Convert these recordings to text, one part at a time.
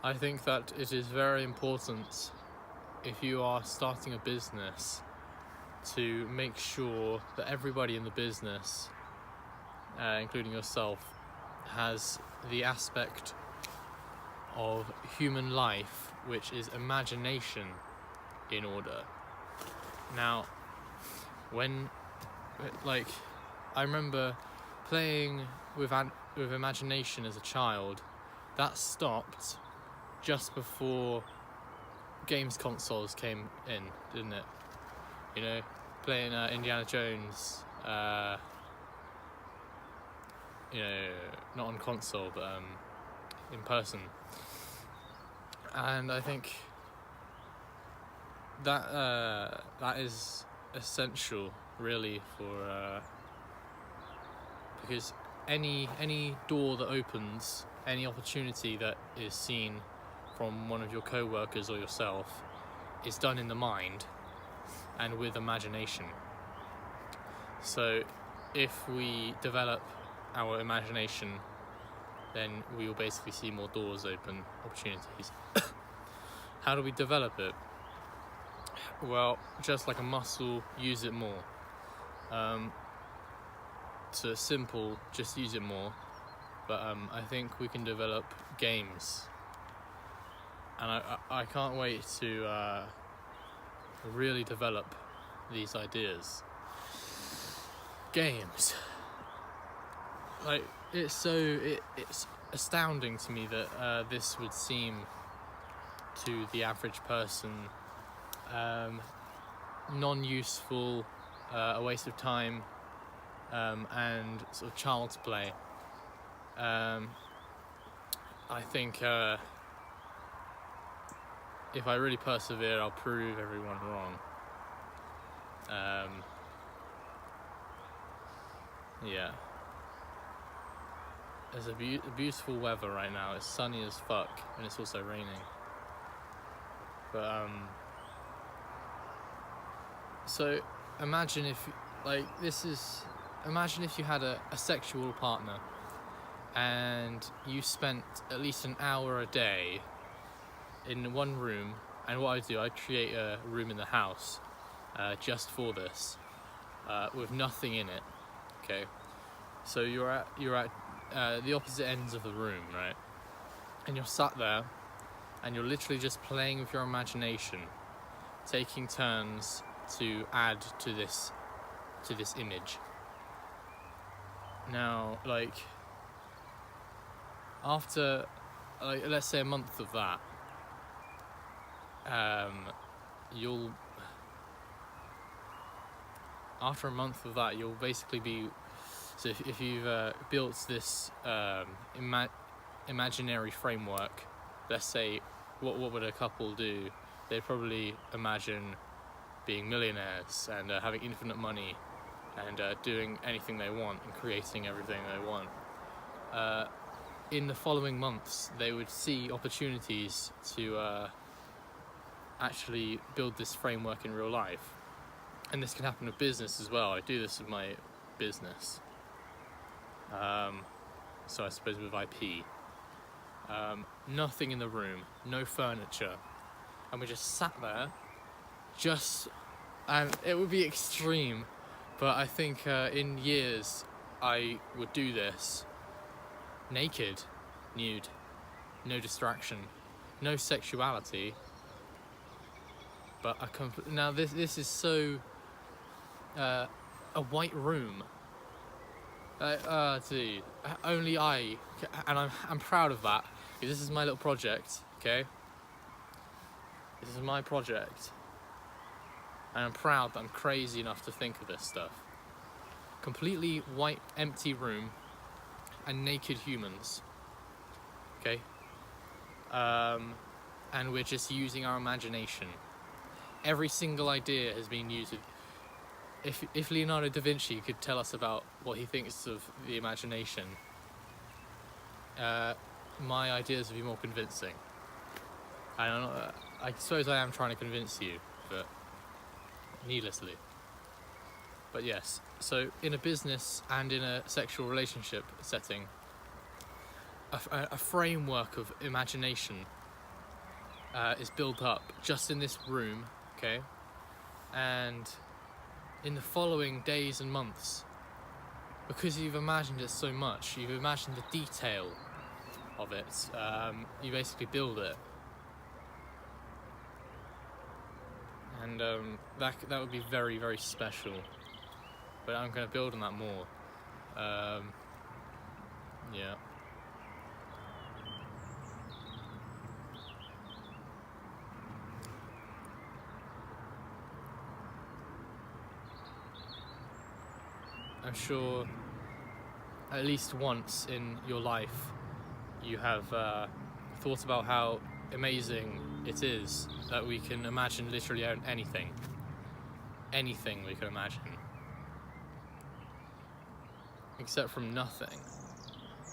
I think that it is very important if you are starting a business to make sure that everybody in the business, including yourself, has the aspect of human life, which is imagination, in order. Now, I remember playing with imagination as a child, that stopped just before games consoles came in, didn't it? You know, playing Indiana Jones, not on console, but in person. And I think that is essential, really, for because any door that opens, any opportunity that is seen from one of your co-workers or yourself, is done in the mind and with imagination. So if we develop our imagination, then we will basically see more doors open, opportunities. How do we develop it? Well, just like a muscle, use it more. So simple, just use it more. But I think we can develop games, and I can't wait to really develop these ideas. Games, like it's astounding to me that this would seem to the average person non-useful, a waste of time, and sort of child's play. I think if I really persevere, I'll prove everyone wrong. Yeah. There's a beautiful weather right now. It's sunny as fuck, and it's also raining. But so imagine if you had a sexual partner, and you spent at least an hour a day in one room. And what I'd create a room in the house just for this, with nothing in it. Okay, so you're at the opposite ends of the room, right? And you're sat there, and you're literally just playing with your imagination, taking turns to add to this image. Now, after let's say a month of that, you'll basically be, so if you've built this imaginary framework, let's say, what would a couple do? They'd probably imagine being millionaires and having infinite money and doing anything they want and creating everything they want. In the following months, they would see opportunities to actually build this framework in real life. And this can happen with business as well. I do this with my business. So I suppose with IP. Nothing in the room, no furniture. And we just sat there, and it would be extreme, but I think in years I would do this naked, nude, no distraction, no sexuality, but now this is so a white room. Dude, only and I'm proud of that. This is my little project, okay? This is my project, and I'm proud that I'm crazy enough to think of this stuff. Completely white, empty room, and naked humans, okay? And we're just using our imagination. Every single idea has been used. If Leonardo da Vinci could tell us about what he thinks of the imagination, my ideas would be more convincing. I suppose I am trying to convince you, but needlessly. But yes, so in a business and in a sexual relationship setting, a framework of imagination is built up just in this room, okay? And in the following days and months, because you've imagined it so much, you've imagined the detail of it, you basically build it. And that would be very, very special. But I'm going to build on that more. Yeah. I'm sure at least once in your life you have thought about how amazing it is that we can imagine literally anything we can imagine, except from nothing,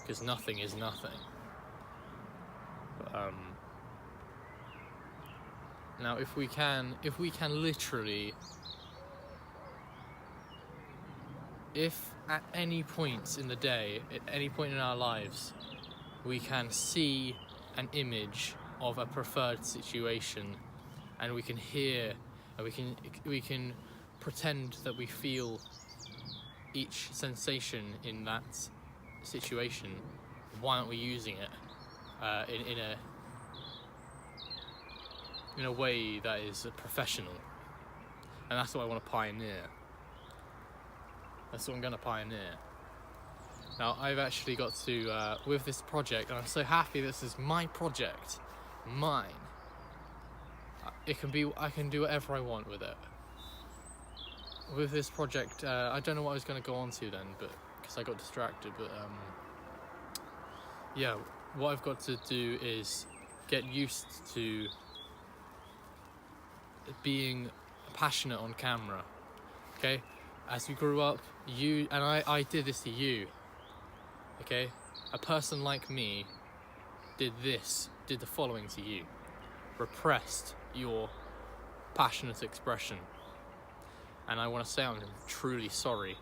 because nothing is nothing. But, now if we can literally, if at any point in the day, at any point in our lives, we can see an image of a preferred situation, and we can hear, and we can pretend that we feel each sensation in that situation, why aren't we using it in a way that is professional? And that's what I want to pioneer. That's what I'm going to pioneer. Now, I've actually got to, with this project, and I'm so happy this is my project, mine. I can do whatever I want with it. With this project, I don't know what I was going to go on to then, but because I got distracted, but yeah, what I've got to do is get used to being passionate on camera, okay? As we grew up, you, and I did this to you, okay? A person like me did the following to you. Repressed your passionate expression. And I want to say I'm truly sorry.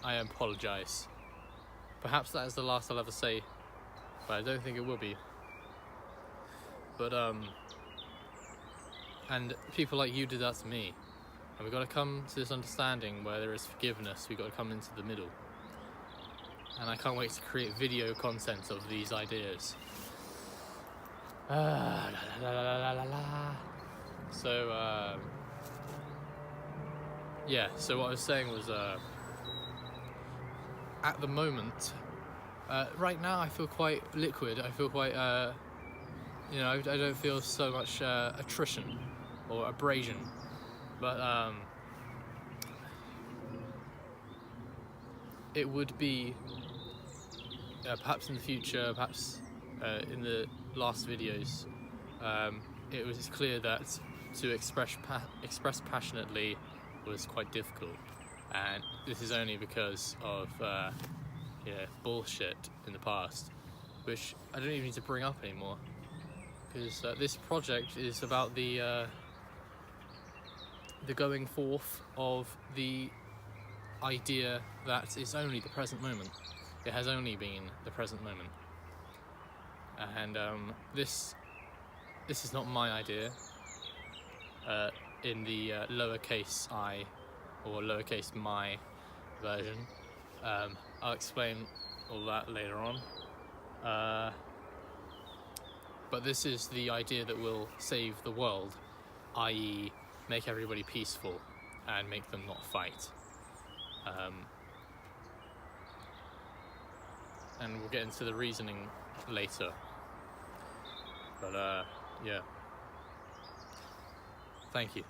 I apologise. Perhaps that is the last I'll ever say, but I don't think it will be. But, and people like you did that to me. And we've got to come to this understanding where there is forgiveness. We've got to come into the middle. And I can't wait to create video content of these ideas. So, yeah, so what I was saying was, at the moment, right now I feel quite liquid. I feel quite, you know, I don't feel so much attrition or abrasion. But it would be, perhaps in the future, perhaps in the last videos, it was clear that to express passionately was quite difficult, and this is only because of bullshit in the past, which I don't even need to bring up anymore, because this project is about the going forth of the idea that it's only the present moment. It has only been the present moment, and this is not my idea. In the lowercase I or lowercase my version. I'll explain all that later on. But this is the idea that will save the world, i.e. make everybody peaceful and make them not fight. And we'll get into the reasoning later. But yeah. Thank you.